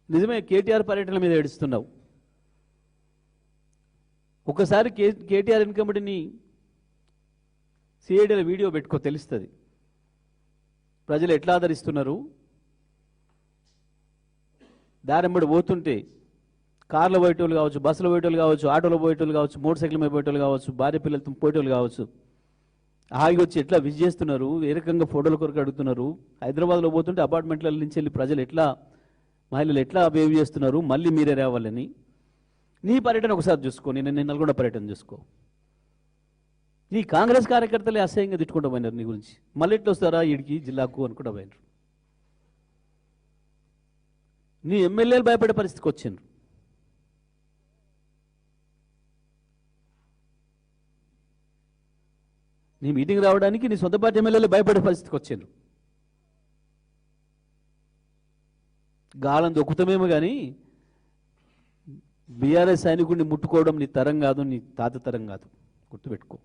నిజమే, కేటీఆర్ పర్యటన మీద ఏడుస్తున్నావు. ఒకసారి కేటీఆర్ వెనుకబడిని సిఐడిల వీడియో పెట్టుకో, తెలుస్తుంది ప్రజలు ఎట్లా ఆదరిస్తున్నారు. దారెంబడి పోతుంటే కార్లో పోయేటోళ్ళు కావచ్చు, బస్సులో పోయేటోళ్ళు కావచ్చు, ఆటోలో పోయేటోళ్ళు కావచ్చు, మోటార్ సైకిల్ మీద పోయేటోళ్ళు కావచ్చు, భార్య పిల్లలతో పోయేటోళ్ళు కావచ్చు, హాయిగా వచ్చి ఎట్లా విజ్ చేస్తున్నారు, ఏ రకంగా ఫోటోల కొరకు అడుగుతున్నారు. హైదరాబాద్లో పోతుంటే అపార్ట్మెంట్ల నుంచి వెళ్ళి ప్రజలు ఎట్లా, మహిళలు ఎట్లా బిహేవ్ చేస్తున్నారు, మళ్ళీ మీరే రావాలని. నీ పర్యటన ఒకసారి చూసుకో, నేను నల్గొండ పర్యటన చూసుకో. నీ కాంగ్రెస్ కార్యకర్తలే అసహ్యంగా తిట్టుకుంటూ పోయినారు నీ గురించి. మళ్ళీ ఎట్లా వస్తారా ఈడికి జిల్లాకు అనుకుంటూ పోయినారు. నీ ఎమ్మెల్యేలు భయపడే పరిస్థితికి వచ్చిండ్రు. నీ మీటింగ్ రావడానికి నీ సొంత పార్టీ ఎమ్మెల్యేలు భయపడే పరిస్థితికి వచ్చిండ్రు. గాలం దొక్కుతామేమో కానీ బీఆర్ఎస్ సైనికుడిని ముట్టుకోవడం నీ తరం కాదు, నీ తాత తరం కాదు, గుర్తుపెట్టుకో.